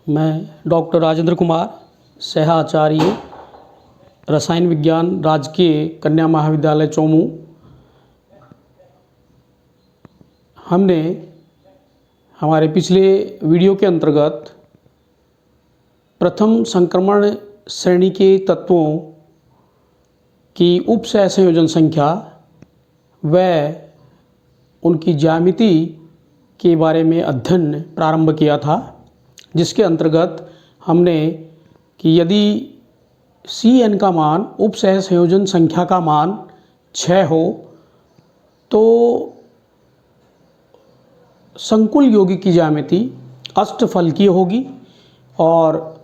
मैं डॉक्टर राजेंद्र कुमार, सहाचार्य रसायन विज्ञान, राजकीय कन्या महाविद्यालय चोमू। हमने हमारे पिछले वीडियो के अंतर्गत प्रथम संक्रमण श्रेणी के तत्वों की उप सहसंयोजन संख्या व उनकी ज्यामिति के बारे में अध्ययन प्रारंभ किया था, जिसके अंतर्गत हमने कि यदि Cn का मान उप सहसंयोजन संख्या का मान 6 हो तो संकुल यौगिक की ज्यामिति अष्टफलकीय होगी, और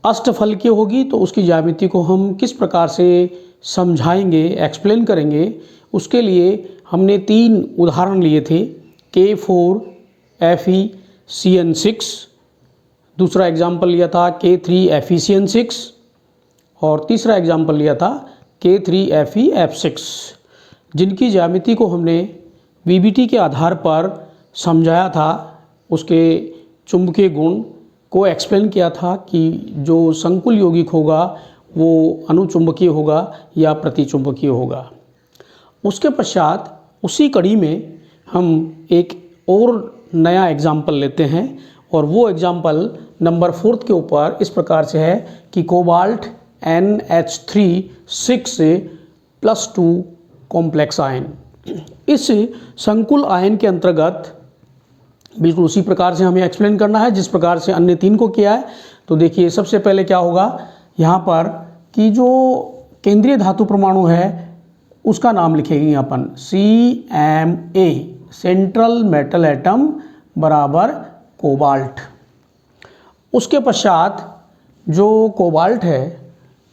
अष्टफलकीय होगी तो उसकी ज्यामिति को हम किस प्रकार से समझाएंगे, एक्सप्लेन करेंगे। उसके लिए हमने 3 उदाहरण लिए थे, K4FeCN6, दूसरा एग्जाम्पल लिया था K3FeCN6 और तीसरा एग्जाम्पल लिया था K3FeF6, जिनकी ज्यामिति को हमने VBT के आधार पर समझाया था। उसके चुंबकीय गुण को एक्सप्लेन किया था कि जो संकुल यौगिक होगा वो अनुचुंबकीय होगा या प्रतिचुंबकीय होगा। उसके पश्चात उसी कड़ी में हम एक और नया एग्जाम्पल लेते हैं, और वो एग्जाम्पल नंबर 4 के ऊपर इस प्रकार से है कि कोबाल्ट NH3 6+2 कॉम्प्लेक्स आयन। इस संकुल आयन के अंतर्गत बिल्कुल उसी प्रकार से हमें एक्सप्लेन करना है जिस प्रकार से अन्य 3 को किया है। तो देखिए, सबसे पहले क्या होगा यहाँ पर कि जो केंद्रीय धातु परमाणु है उसका नाम लिखेंगे अपन CMA, सेंट्रल मेटल एटम बराबर कोबाल्ट। उसके पश्चात जो कोबाल्ट है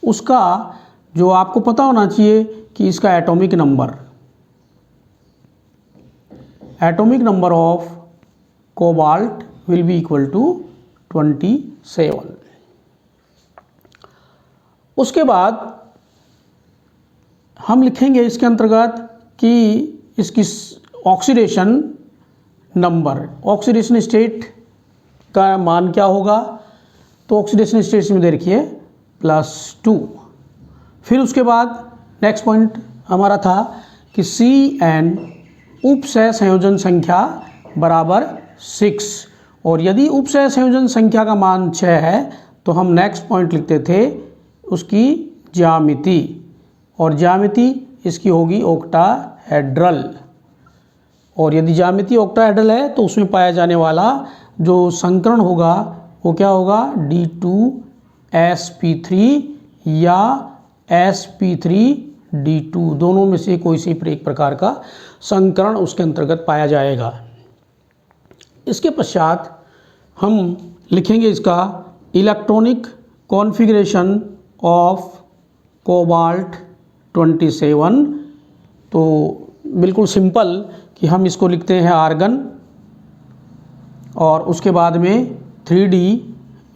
उसका जो आपको पता होना चाहिए कि इसका atomic number of cobalt will be equal to 27। उसके बाद हम लिखेंगे इसके अंतर्गत कि इसकी ऑक्सीडेशन नंबर, ऑक्सीडेशन स्टेट का मान क्या होगा। तो ऑक्सीडेशन स्टेट में देखिए +2। फिर उसके बाद नेक्स्ट पॉइंट हमारा था कि Cn उप सहसंयोजन संख्या बराबर 6, और यदि उप सहसंयोजन संख्या का मान 6 है तो हम नेक्स्ट पॉइंट लिखते थे उसकी ज्यामिति, और ज्यामिति इसकी होगी ऑक्टाहेड्रल। और यदि ज्यामिति ऑक्टाहेड्रल है तो उसमें पाया जाने वाला जो संकरण होगा वो क्या होगा, D2sp3 या sp3d2, दोनों में से कोई सी एक प्रकार का संकरण उसके अंतर्गत पाया जाएगा। इसके पश्चात हम लिखेंगे इसका इलेक्ट्रॉनिक कॉन्फ़िगरेशन ऑफ कोबाल्ट 27। तो बिल्कुल सिंपल कि हम इसको लिखते हैं आर्गन, और उसके बाद में 3D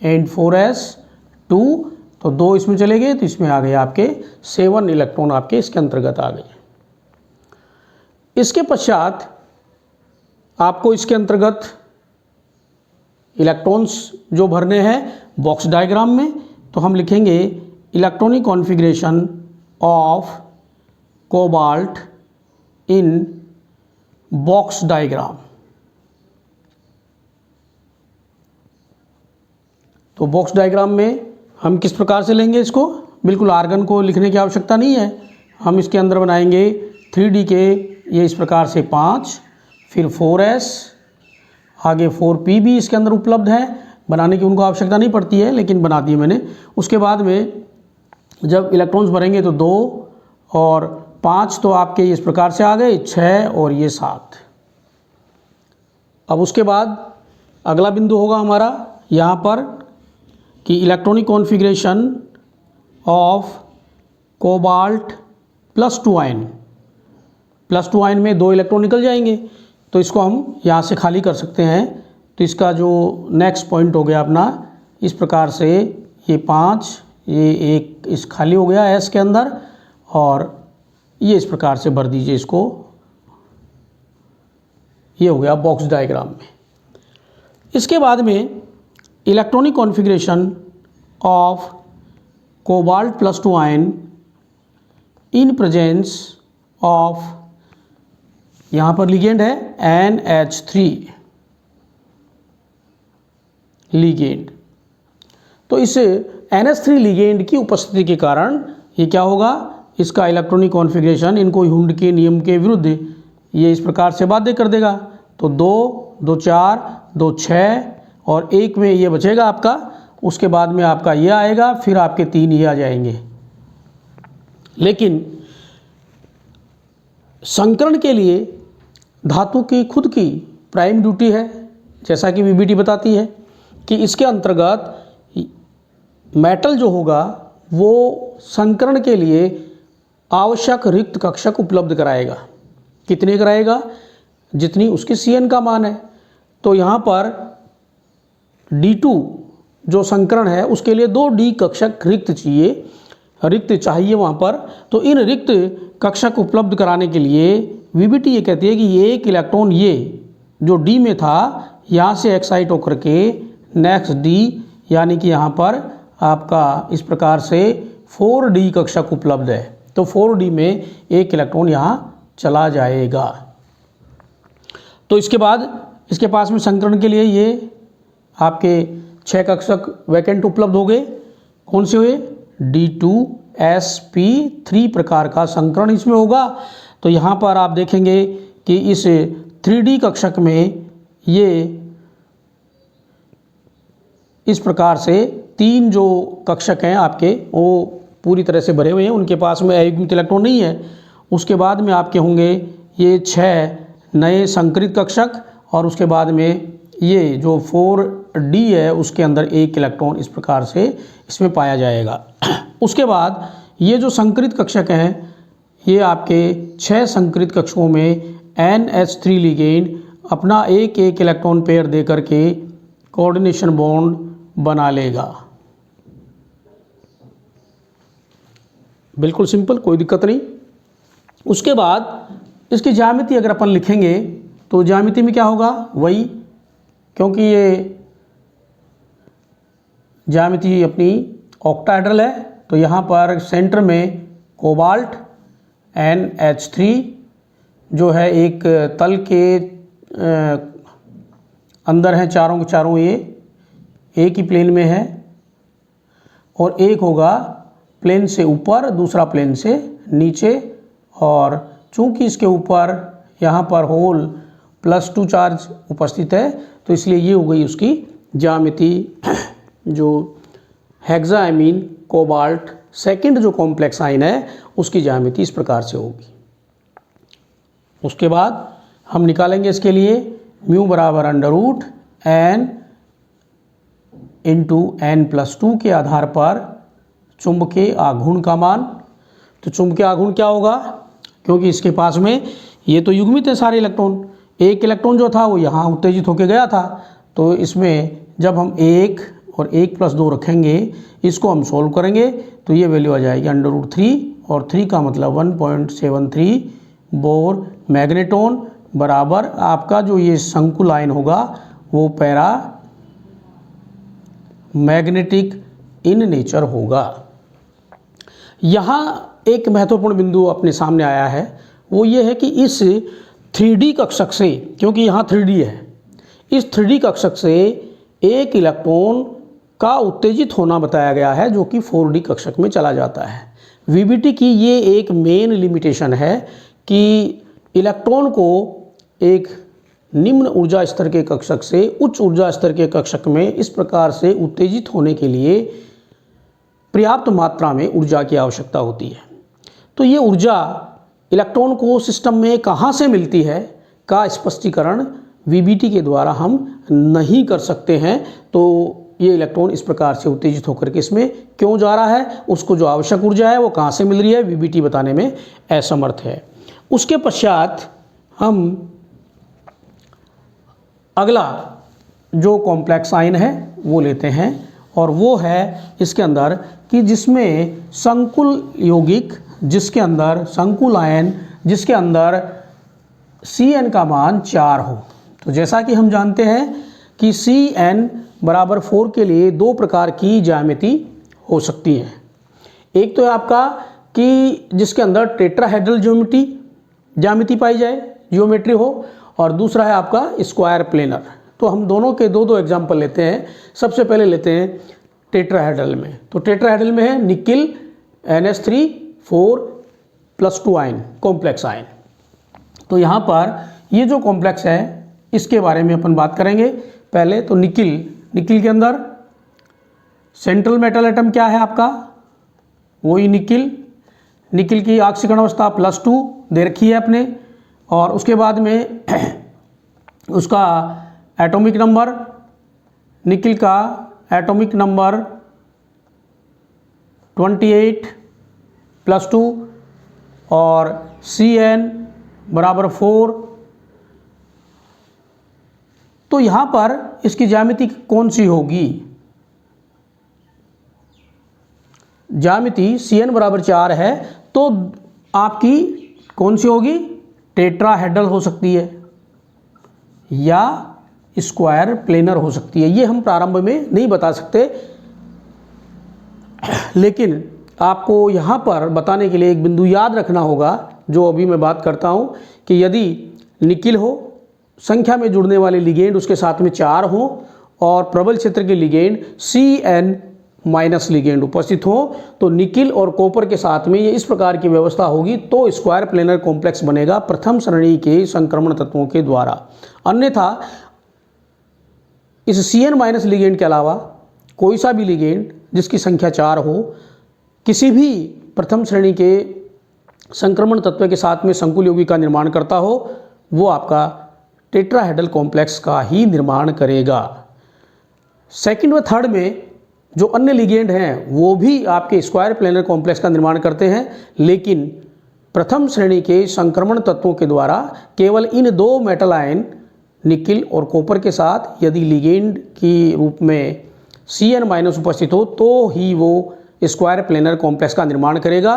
एंड 4s2, तो 2 इसमें चले गए तो इसमें आ गए आपके 7 इलेक्ट्रॉन आपके इसके अंतर्गत आ गए। इसके पश्चात आपको इसके अंतर्गत इलेक्ट्रॉन्स जो भरने हैं बॉक्स डायग्राम में, तो हम लिखेंगे electronic configuration of cobalt in box diagram. तो बॉक्स डायग्राम में हम किस प्रकार से लेंगे इसको, बिल्कुल आर्गन को लिखने की आवश्यकता नहीं है। हम इसके अंदर बनाएंगे 3D के ये इस प्रकार से 5, फिर 4s, आगे 4p भी इसके अंदर उपलब्ध है, बनाने की उनको आवश्यकता नहीं पड़ती है लेकिन बना दी मैंने। उसके बाद में जब इलेक्ट्रॉन्स भरेंगे तो 2 और 5 तो आपके इस प्रकार से आ गए, 6 और ये 7। अब उसके बाद अगला बिंदु होगा हमारा यहाँ पर कि electronic configuration of cobalt +2 ion. +2 ion में 2 इलेक्ट्रॉन निकल जाएंगे, तो इसको हम यहाँ से खाली कर सकते हैं। तो इसका जो नेक्स्ट पॉइंट हो गया अपना इस प्रकार से, ये 5, ये 1 इस खाली हो गया S के अंदर, और ये इस प्रकार से भर दीजिए इसको। ये हो गया बॉक्स डायग्राम में। इसके बाद में electronic configuration of cobalt +2 ion in presence of, यहाँ पर लिगेंड है NH3 लिगेंड। तो इस NH3 लिगेंड की उपस्थिति के कारण ये क्या होगा, इसका इलेक्ट्रॉनिक कॉन्फ़िगरेशन इनको हुंड के नियम के विरुद्ध ये इस प्रकार से बाध्य कर देगा। तो 2, 2 4, 2 6 और 1 में ये बचेगा आपका, उसके बाद में आपका ये आएगा, फिर आपके 3 ये आ जाएंगे। लेकिन संकरण के लिए धातु की खुद की प्राइम ड्यूटी है, जैसा कि VBT बताती है कि इसके अंतर्गत मेटल जो होगा वो संकरण के लिए आवश्यक रिक्त कक्षक उपलब्ध कराएगा। कितने कराएगा, जितनी उसकी Cn का मान है। तो यहाँ पर D2 जो संकरण है उसके लिए 2D कक्षक रिक्त चाहिए वहाँ पर। तो इन रिक्त कक्षक उपलब्ध कराने के लिए VBT ये कहती है कि ये एक इलेक्ट्रॉन ये जो D में था यहाँ से एक्साइट होकर के नेक्स्ट D, यानी कि यहाँ पर आपका इस प्रकार से 4D कक्षक उपलब्ध है। तो 4D में एक इलेक्ट्रॉन यहाँ चला जाएगा। तो इसके बाद इसके पास में संकरण के लिए ये आपके 6 कक्षक वैकेंट उपलब्ध हो गए। कौन से हुए, D2sp3 प्रकार का संकरण इसमें होगा। तो यहाँ पर आप देखेंगे कि इस 3D कक्षक में ये इस प्रकार से 3 जो कक्षक हैं आपके वो पूरी तरह से भरे हुए हैं, उनके पास में अयुग्मित इलेक्ट्रॉन नहीं है। उसके बाद में आपके होंगे ये 6 नए संकरित कक्षक और उसके बाद में ये जो 4D है उसके अंदर एक इलेक्ट्रॉन इस प्रकार से इसमें पाया जाएगा। उसके बाद ये जो संकरित कक्षक हैं ये आपके 6 संकरित कक्षकों में NH3 लिगेंड अपना एक इलेक्ट्रॉन पेयर दे करके कोऑर्डिनेशन बॉन्ड बना लेगा। बिल्कुल सिंपल, कोई दिक्कत नहीं। उसके बाद इसकी ज्यामिति अगर अपन लिखेंगे तो ज्यामिति में क्या होगा, वही, क्योंकि ये ज्यामिति अपनी ऑक्टाहेड्रल है तो यहाँ पर सेंटर में कोबाल्ट NH3 जो है एक तल के अंदर है, चारों के चारों ये एक ही प्लेन में है, और एक होगा प्लेन से ऊपर, दूसरा प्लेन से नीचे। और चूंकि इसके ऊपर यहाँ पर होल +2 चार्ज उपस्थित है तो इसलिए ये हो गई उसकी ज्यामिति। जो हेक्साएमीन कोबाल्ट सेकंड जो कॉम्प्लेक्स आयन है उसकी ज्यामिति इस प्रकार से होगी। उसके बाद हम निकालेंगे इसके लिए μ बराबर √n × n+2 के आधार पर चुंबकीय आघूर्ण का मान। तो चुंबकीय आघूर्ण क्या होगा, क्योंकि इसके पास में ये तो युग्मित है सारे इलेक्ट्रॉन, एक इलेक्ट्रॉन जो था वो यहाँ उत्तेजित होकर गया था। तो इसमें जब हम 1 और 1+2 रखेंगे, इसको हम सोल्व करेंगे तो ये वैल्यू आ जाएगी √3 और 3 का मतलब 1.73 बोर मैग्नेटॉन बराबर आपका जो ये संकुल आयन होगा वो पैरा मैग्नेटिक इन नेचर होगा। यहाँ एक महत्वपूर्ण बिंदु अपने सामने आया है, वो ये है कि इस 3D कक्षक से, क्योंकि यहाँ 3D है, इस 3D कक्षक से एक इलेक्ट्रॉन का उत्तेजित होना बताया गया है जो कि 4D कक्षक में चला जाता है। VBT की ये एक मेन लिमिटेशन है कि इलेक्ट्रॉन को एक निम्न ऊर्जा स्तर के कक्षक से उच्च ऊर्जा स्तर के कक्षक में इस प्रकार से उत्तेजित होने के लिए पर्याप्त मात्रा में ऊर्जा की आवश्यकता होती है। तो ये ऊर्जा इलेक्ट्रॉन को सिस्टम में कहाँ से मिलती है का स्पष्टीकरण VBT के द्वारा हम नहीं कर सकते हैं। तो ये इलेक्ट्रॉन इस प्रकार से उत्तेजित होकर के इसमें क्यों जा रहा है, उसको जो आवश्यक ऊर्जा है वो कहाँ से मिल रही है, VBT बताने में असमर्थ है। उसके पश्चात हम अगला जो कॉम्प्लेक्स आयन है वो लेते हैं, और वो है इसके अंदर कि जिसमें संकुल यौगिक, जिसके अंदर संकुल आयन, जिसके अंदर Cn का मान 4 हो। तो जैसा कि हम जानते हैं कि Cn बराबर 4 के लिए दो प्रकार की ज्यामिति हो सकती है। एक तो है आपका कि जिसके अंदर टेट्राहेड्रल ज्यामिति पाई जाए, ज्योमेट्री हो, और दूसरा है आपका स्क्वायर प्लेनर। तो हम दोनों के दो एग्जाम्पल लेते हैं। सबसे पहले लेते हैं टेट्राहेड्रल में। तो टेट्राहेड्रल में है nickel NH3 4+2 ion, complex ion. तो यहाँ पर ये जो कॉम्प्लेक्स है इसके बारे में अपन बात करेंगे। पहले तो निकिल के अंदर सेंट्रल मेटल एटम क्या है आपका, वही निकिल की आक्सीकरण अवस्था +2 दे रखी है अपने, और उसके बाद में उसका एटॉमिक नंबर, निकिल का एटॉमिक नंबर 28+2 और Cn बराबर 4। तो यहाँ पर इसकी ज्यामिति कौन सी होगी? ज्यामिति Cn बराबर 4 है तो आपकी कौन सी होगी? टेट्राहेड्रल हो सकती है या स्क्वायर प्लेनर हो सकती है। ये हम प्रारंभ में नहीं बता सकते, लेकिन आपको यहाँ पर बताने के लिए एक बिंदु याद रखना होगा जो अभी मैं बात करता हूँ कि यदि निकिल हो, संख्या में जुड़ने वाले लिगेंड उसके साथ में 4 हो और प्रबल क्षेत्र के लिगेंड Cn- लिगेंड उपस्थित हो, तो निकिल और कॉपर के साथ में ये इस प्रकार की व्यवस्था होगी तो स्क्वायर प्लेनर कॉम्प्लेक्स बनेगा प्रथम श्रेणी के संक्रमण तत्वों के द्वारा। अन्यथा इस Cn- लिगेंड के अलावा कोई सा भी लिगेंड जिसकी संख्या 4 हो, किसी भी प्रथम श्रेणी के संक्रमण तत्व के साथ में संकुल यौगिक का निर्माण करता हो, वो आपका टेट्राहेड्रल कॉम्प्लेक्स का ही निर्माण करेगा। सेकंड व थर्ड में जो अन्य लिगेंड हैं वो भी आपके स्क्वायर प्लेनर कॉम्प्लेक्स का निर्माण करते हैं, लेकिन प्रथम श्रेणी के संक्रमण तत्वों के द्वारा केवल इन दो मेटल आयन निकिल और कॉपर के साथ यदि लिगेंड की रूप में Cn- उपस्थित हो तो ही वो स्क्वायर प्लेनर कॉम्प्लेक्स का निर्माण करेगा।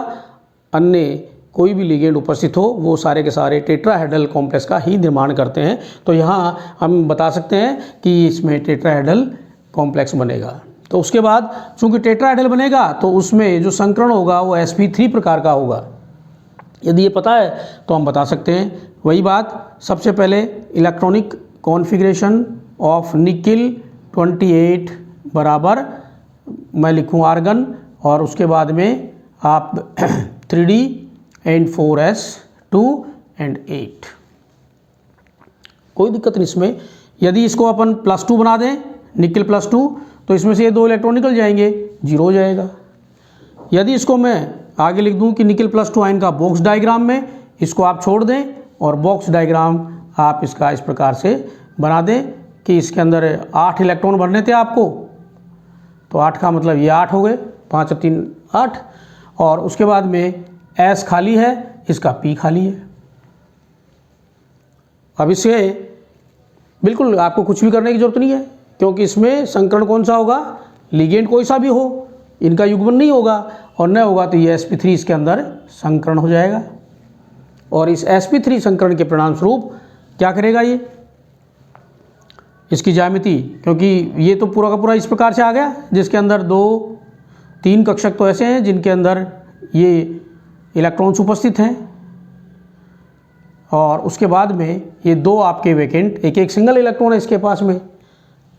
अन्य कोई भी लिगेंड उपस्थित हो वो सारे के सारे टेट्राहेड्रल कॉम्प्लेक्स का ही निर्माण करते हैं। तो यहाँ हम बता सकते हैं कि इसमें टेट्राहेड्रल कॉम्प्लेक्स बनेगा। तो उसके बाद चूंकि टेट्राहेड्रल बनेगा तो उसमें जो संकरण होगा वो sp3 प्रकार का होगा। यदि ये पता है तो हम बता सकते हैं। वही बात, सबसे पहले इलेक्ट्रॉनिक कॉन्फ़िगरेशन ऑफ निकिल 28 बराबर मैं लिखूँ आर्गन, और उसके बाद में आप 3D and 4s2 and 8। कोई दिक्कत नहीं इसमें। यदि इसको अपन +2 बना दें, निकिल +2, तो इसमें से ये 2 इलेक्ट्रॉन निकल जाएंगे, 0 हो जाएगा। यदि इसको मैं आगे लिख दूं कि निकिल +2 आयन का बॉक्स डायग्राम में, इसको आप छोड़ दें और बॉक्स डायग्राम आप इसका इस प्रकार से बना दें कि इसके अंदर 8 इलेक्ट्रॉन भरने थे आपको, तो 8 का मतलब ये 8 हो गए, 5 और 3 8, और उसके बाद में S खाली है, इसका P खाली है। अब इसे बिल्कुल आपको कुछ भी करने की जरूरत नहीं है, क्योंकि इसमें संकरण कौन सा होगा, लिगेंड कोई सा भी हो, इनका युग्मन नहीं होगा, और न होगा तो ये sp3 इसके अंदर संकरण हो जाएगा। और इस sp3 संकरण के परिणाम स्वरूप क्या करेगा ये, इसकी ज्यामिति, क्योंकि ये तो पूरा का पूरा इस प्रकार से आ गया जिसके अंदर 2-3 कक्षक तो ऐसे हैं जिनके अंदर ये इलेक्ट्रॉन्स उपस्थित हैं, और उसके बाद में ये 2 आपके वैकेंट, एक सिंगल इलेक्ट्रॉन है इसके पास में,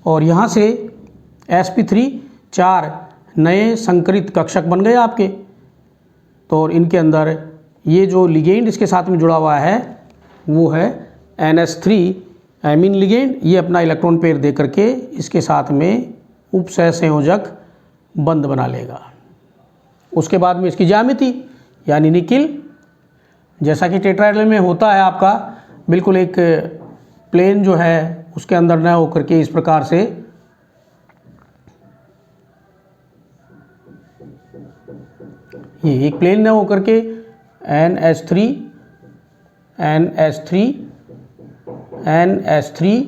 और यहाँ से sp3 4 नए संकरित कक्षक बन गए आपके। तो इनके अंदर ये जो लिगेंड इसके साथ में जुड़ा हुआ है वो है NH3 एमीन लिगेंड। ये अपना इलेक्ट्रॉन पेयर दे करके इसके साथ में उपसह संयोजक बंध बना लेगा। उसके बाद में इसकी ज्यामिति यानी निकिल, जैसा कि टेट्राहेड्रल में होता है आपका, बिल्कुल एक प्लेन जो है उसके अंदर न होकर के इस प्रकार से ये एक प्लेन न होकर के NH3 NH3 NH3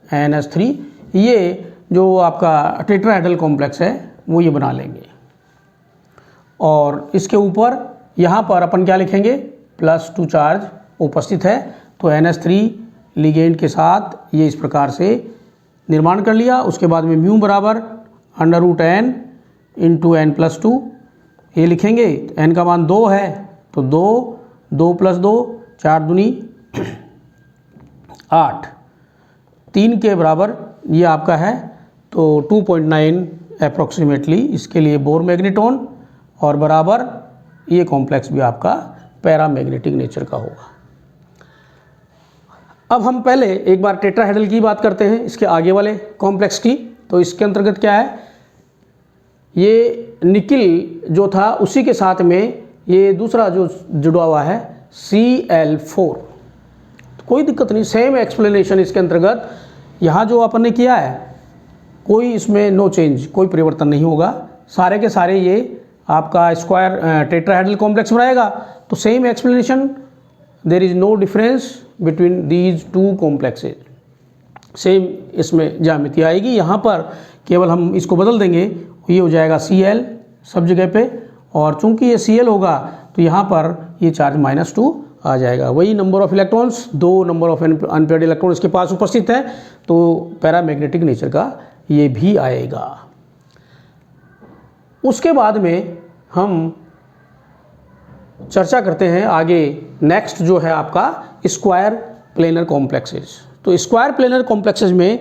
NH3, ये जो आपका टेट्राहेड्रल कॉम्प्लेक्स है वो ये बना लेंगे। और इसके ऊपर यहाँ पर अपन क्या लिखेंगे, +2 चार्ज उपस्थित है, तो NH3 लिगेंड के साथ ये इस प्रकार से निर्माण कर लिया। उसके बाद में म्यू बराबर √n इंटू n+2 ये लिखेंगे। n का मान 2 है तो 2 + 2 4 दूनी 8 3 के बराबर ये आपका है तो 2.9 अप्रॉक्सीमेटली इसके लिए बोर मैग्नेटॉन और बराबर ये कॉम्प्लेक्स भी आपका पैरामैग्नेटिक नेचर का होगा। अब हम पहले एक बार टेट्राहेड्रल की बात करते हैं, इसके आगे वाले कॉम्प्लेक्स की। तो इसके अंतर्गत क्या है, ये निकिल जो था उसी के साथ में ये दूसरा जो जुड़ा हुआ है Cl4। तो कोई दिक्कत नहीं, सेम एक्सप्लेनेशन इसके अंतर्गत यहाँ जो अपन ने किया है कोई इसमें नो चेंज, कोई परिवर्तन नहीं होगा। सारे के सारे ये आपका स्क्वायर टेट्राहेड्रल कॉम्प्लेक्स बनाएगा। तो same explanation, there is no difference between these two complexes, same इसमें ज्यामिति आएगी। यहाँ पर केवल हम इसको बदल देंगे, ये हो जाएगा Cl सब जगह पे, और चूंकि ये Cl होगा तो यहाँ पर ये चार्ज -2 आ जाएगा। वही number of electrons, 2 number of unpaired electron इसके पास उपस्थित है, तो पैरामैग्नेटिक नेचर का ये भी आएगा। उसके बाद में हम चर्चा करते हैं आगे, नेक्स्ट जो है आपका स्क्वायर प्लेनर कॉम्प्लेक्सेज। तो स्क्वायर प्लेनर कॉम्प्लेक्सेज में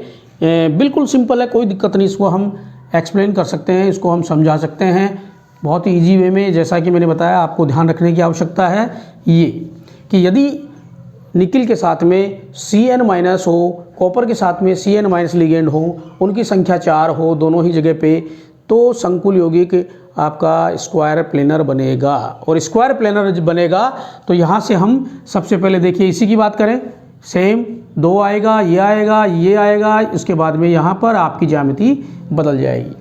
बिल्कुल सिंपल है, कोई दिक्कत नहीं, इसको हम एक्सप्लेन कर सकते हैं, इसको हम समझा सकते हैं बहुत ही ईजी वे में। जैसा कि मैंने बताया, आपको ध्यान रखने की आवश्यकता है ये कि यदि निकिल के साथ में Cn- हो, कॉपर के साथ में Cn- लिगेंड हो, उनकी संख्या 4 हो दोनों ही जगह पे, तो संकुल यौगिक आपका स्क्वायर प्लेनर बनेगा। और स्क्वायर प्लेनर बनेगा तो यहाँ से हम सबसे पहले देखिए इसी की बात करें, सेम 2 आएगा, ये आएगा, ये आएगा। इसके बाद में यहाँ पर आपकी ज्यामिति बदल जाएगी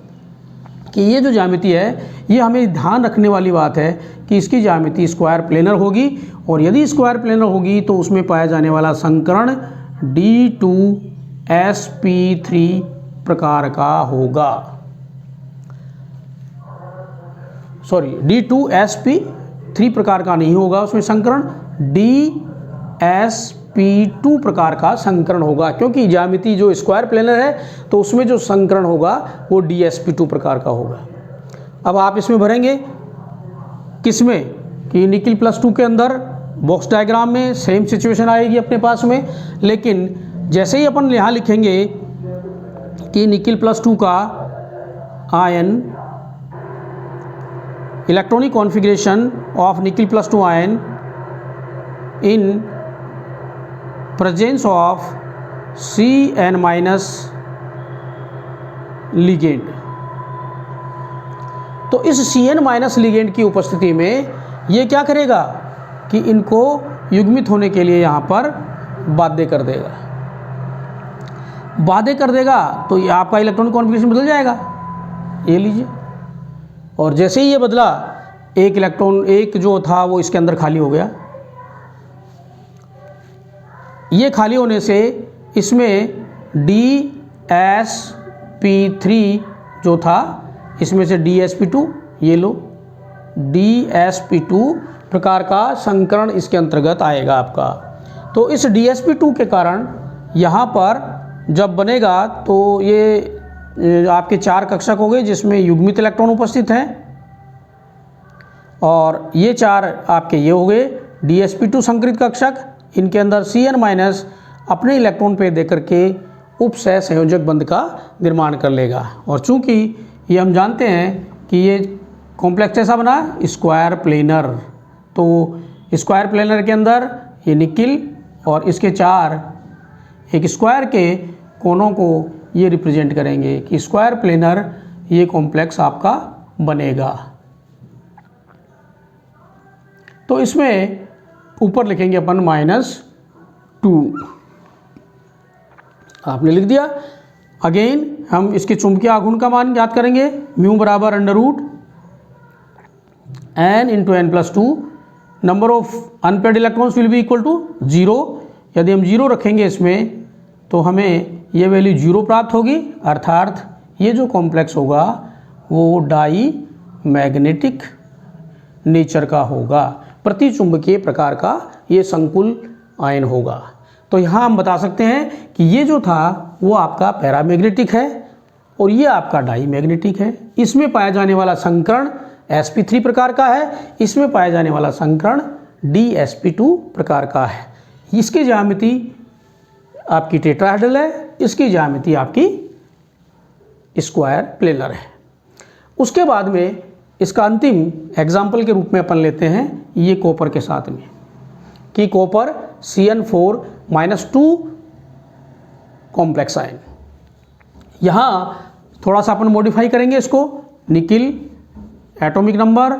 कि ये जो ज्यामिति है ये हमें ध्यान रखने वाली बात है कि इसकी ज्यामिति स्क्वायर प्लेनर होगी। और यदि स्क्वायर प्लेनर होगी तो उसमें पाया जाने वाला संकरण D2sp3 प्रकार का होगा, सॉरी D2sp3 प्रकार का नहीं होगा, उसमें संकरण DsP2 प्रकार का संकरण होगा, क्योंकि ज्यामिति जो स्क्वायर प्लेनर है तो उसमें जो संकरण होगा वो DsP2 प्रकार का होगा। अब आप इसमें भरेंगे किसमें कि निकिल +2 के अंदर बॉक्स डायग्राम में सेम सिचुएशन आएगी अपने पास में, लेकिन जैसे ही अपन यहाँ लिखेंगे कि निकिल +2 का ion electronic configuration of nickel +2 ion in presence of Cn- ligand, तो इस Cn- लिगेंड की उपस्थिति में ये क्या करेगा कि इनको युग्मित होने के लिए यहाँ पर बाध्य कर देगा। बाध्य कर देगा तो ये आपका इलेक्ट्रॉनिक कॉन्फ़िगरेशन बदल जाएगा, ये लीजिए। और जैसे ही ये बदला, एक इलेक्ट्रॉन एक जो था वो इसके अंदर खाली हो गया। ये खाली होने से इसमें DsP3 जो था इसमें से DsP2, ये लो DsP2 प्रकार का संकरण इसके अंतर्गत आएगा आपका। तो इस DsP2 के कारण यहाँ पर जब बनेगा तो ये आपके 4 कक्षक हो गए जिसमें युग्मित इलेक्ट्रॉन उपस्थित हैं, और ये 4 आपके ये हो गए DsP2 संकरित कक्षक। इनके अंदर Cn- अपने इलेक्ट्रॉन पे देकर के उपसह संयोजक बंध का निर्माण कर लेगा। और चूंकि ये हम जानते हैं कि ये कॉम्प्लेक्स ऐसा बना स्क्वायर प्लेनर, तो स्क्वायर प्लेनर के अंदर ये निकिल और इसके 4 एक स्क्वायर के कोनों को ये रिप्रेजेंट करेंगे कि स्क्वायर प्लेनर ये कॉम्प्लेक्स आपका बनेगा। तो इसमें ऊपर लिखेंगे अपन -2, आपने लिख दिया। अगेन हम इसके चुंबकीय आघूर्ण का मान ज्ञात करेंगे, म्यू बराबर √n into n+2, number of unpaired electrons will be equal to 0। यदि हम 0 रखेंगे इसमें तो हमें ये वैल्यू 0 प्राप्त होगी, अर्थात ये जो कॉम्प्लेक्स होगा वो डाई मैग्नेटिक नेचर का होगा, प्रतिचुंबकीय प्रकार का ये संकुल आयन होगा। तो यहाँ हम बता सकते हैं कि ये जो था वो आपका पैरामैग्नेटिक है और ये आपका डाईमैग्नेटिक है। इसमें पाया जाने वाला संकरण sp3 प्रकार का है, इसमें पाया जाने वाला संकरण dsp2 प्रकार का है। इसकी ज्यामिति आपकी टेट्राहेड्रल है, इसकी ज्यामिति आपकी स्क्वायर प्लेनर है। उसके बाद में इसका अंतिम एग्जाम्पल के रूप में अपन लेते हैं ये कॉपर के साथ में कि कॉपर Cn4-2 कॉम्प्लेक्स आयन। यहाँ थोड़ा सा अपन मॉडिफाई करेंगे इसको, निकिल एटॉमिक नंबर,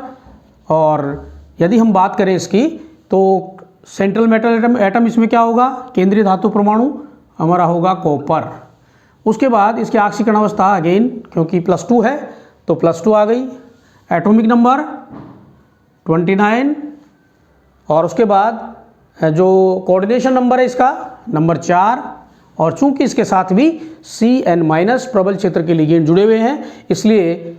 और यदि हम बात करें इसकी तो सेंट्रल मेटल एटम इसमें क्या होगा, केंद्रीय धातु परमाणु हमारा होगा कॉपर। उसके बाद इसकी आक्सीकरण अवस्था अगेन क्योंकि +2 है तो +2 आ गई, एटॉमिक नंबर 29, और उसके बाद जो कोऑर्डिनेशन नंबर है इसका नंबर 4, और चूंकि इसके साथ भी Cn- प्रबल क्षेत्र के लिगेंड जुड़े हुए हैं इसलिए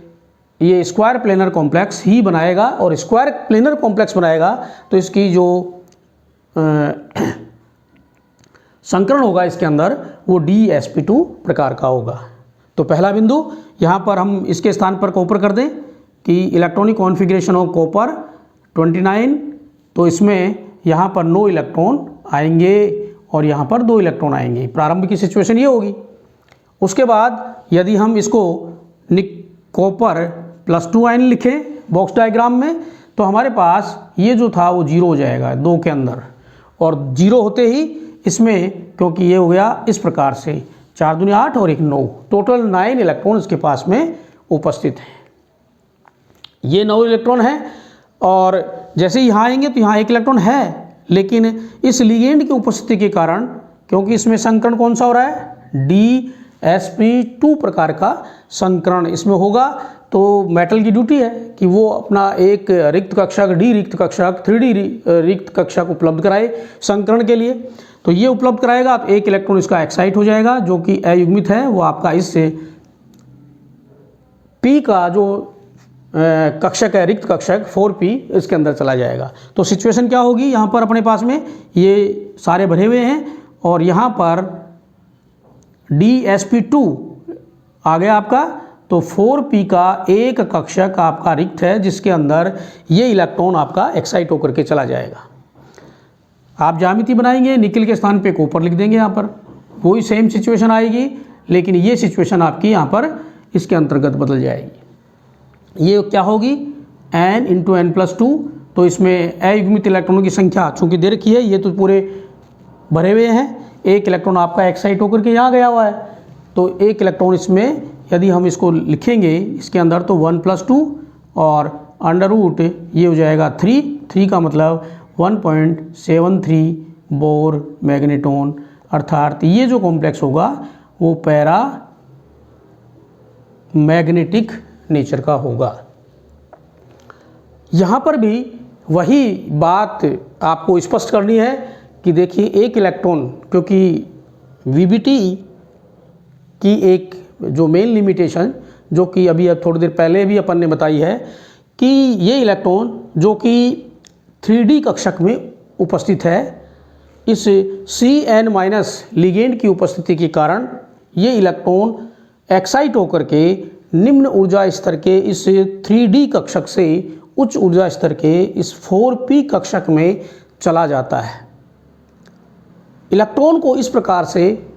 ये स्क्वायर प्लेनर कॉम्प्लेक्स ही बनाएगा, और स्क्वायर प्लेनर कॉम्प्लेक्स बनाएगा तो इसकी जो संकरण होगा इसके अंदर वो dsp2 प्रकार का होगा। तो पहला बिंदु यहाँ पर हम इसके स्थान पर कॉपर कर दें कि इलेक्ट्रॉनिक कॉन्फ़िगरेशन ऑफ कॉपर 29, तो इसमें यहाँ पर 9 इलेक्ट्रॉन आएंगे और यहाँ पर 2 इलेक्ट्रॉन आएंगे। प्रारंभ की सिचुएशन ये होगी। उसके बाद यदि हम इसको कॉपर +2 आयन लिखें बॉक्स डायग्राम में तो हमारे पास ये जो था वो 0 हो जाएगा 2 के अंदर, और 0 होते ही इसमें क्योंकि ये हो गया इस प्रकार से 4 दूनी 8 और 1 9, टोटल 9 इलेक्ट्रॉन इसके पास में उपस्थित हैं। ये 9 इलेक्ट्रॉन है, और जैसे यहाँ आएंगे तो यहाँ 1 इलेक्ट्रॉन है, लेकिन इस लिगेंड की उपस्थिति के कारण क्योंकि इसमें संकरण कौन सा हो रहा है, dsp2 प्रकार का संकरण इसमें होगा, तो मेटल की ड्यूटी है कि वो अपना एक रिक्त कक्षक डी रिक्त कक्षक 3D रिक्त कक्षक उपलब्ध कराए संकरण के लिए। तो ये उपलब्ध कराएगा तो 1 इलेक्ट्रॉन इसका एक्साइट हो जाएगा जो कि अयुग्मित है, वो आपका इससे p का जो कक्षक है रिक्त कक्षक 4p इसके अंदर चला जाएगा। तो सिचुएशन क्या होगी, यहाँ पर अपने पास में ये सारे भरे हुए हैं और यहाँ पर dsp2 आ गया आपका, तो 4p का एक कक्षक आपका रिक्त है जिसके अंदर ये इलेक्ट्रॉन आपका एक्साइट होकर के चला जाएगा। आप ज्यामिति बनाएंगे, निकिल के स्थान पे कॉपर लिख देंगे, यहाँ पर वही सेम सिचुएशन आएगी, लेकिन ये सिचुएशन आपकी यहाँ पर इसके अंतर्गत बदल जाएगी। ये क्या होगी n × n+2, तो इसमें अयुग्मित इलेक्ट्रॉनों की संख्या चूंकि दे रखी है, ये तो पूरे भरे हुए हैं, 1 इलेक्ट्रॉन आपका एक्साइट होकर के यहाँ गया हुआ है, तो 1 इलेक्ट्रॉन इसमें यदि हम इसको लिखेंगे इसके अंदर तो 1+2 और अंडर रूट ये हो जाएगा 3 का मतलब 1.73 बोर मैग्नेटोन, अर्थात ये जो कॉम्प्लेक्स होगा वो पैरा मैग्नेटिक नेचर का होगा। यहाँ पर भी वही बात आपको स्पष्ट करनी है कि देखिए 1 इलेक्ट्रॉन, क्योंकि VBT की एक जो मेन लिमिटेशन जो कि अभी थोड़ी देर पहले भी अपन ने बताई है कि ये इलेक्ट्रॉन जो कि 3D कक्षक में उपस्थित है, इस Cn- लिगेंड की उपस्थिति के कारण ये इलेक्ट्रॉन एक्साइट होकर के निम्न ऊर्जा स्तर के इस 3D कक्षक से उच्च ऊर्जा स्तर के इस 4p कक्षक में चला जाता है। इलेक्ट्रॉन को इस प्रकार से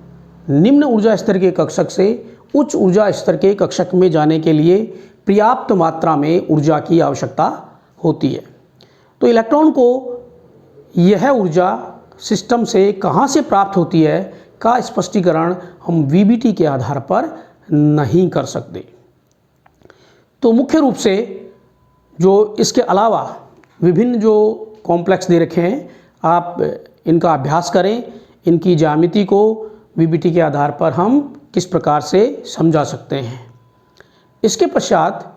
निम्न ऊर्जा स्तर के कक्षक से उच्च ऊर्जा स्तर के कक्षक में जाने के लिए पर्याप्त मात्रा में ऊर्जा की आवश्यकता होती है। तो इलेक्ट्रॉन को यह ऊर्जा सिस्टम से कहाँ से प्राप्त होती है का स्पष्टीकरण हम VBT के आधार पर नहीं कर सकते। तो मुख्य रूप से जो इसके अलावा विभिन्न जो कॉम्प्लेक्स दे रखे हैं, आप इनका अभ्यास करें, इनकी ज्यामिति को VBT के आधार पर हम किस प्रकार से समझा सकते हैं। इसके पश्चात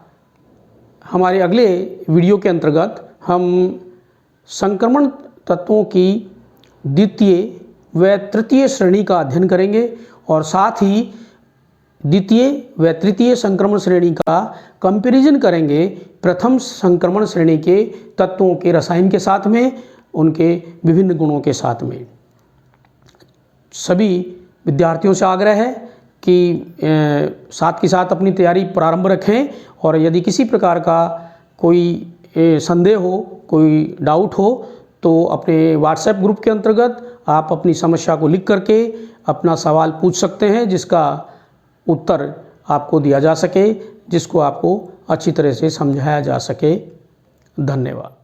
हमारे अगले वीडियो के अंतर्गत हम संक्रमण तत्वों की द्वितीय व तृतीय श्रेणी का अध्ययन करेंगे और साथ ही द्वितीय व तृतीय संक्रमण श्रेणी का कंपैरिजन करेंगे प्रथम संक्रमण श्रेणी के तत्वों के रसायन के साथ में, उनके विभिन्न गुणों के साथ में। सभी विद्यार्थियों से आग्रह है कि साथ के साथ अपनी तैयारी प्रारंभ रखें, और यदि किसी प्रकार का कोई संदेह हो, कोई डाउट हो, तो अपने व्हाट्सएप ग्रुप के अंतर्गत आप अपनी समस्या को लिख करके अपना सवाल पूछ सकते हैं, जिसका उत्तर आपको दिया जा सके, जिसको आपको अच्छी तरह से समझाया जा सके। धन्यवाद।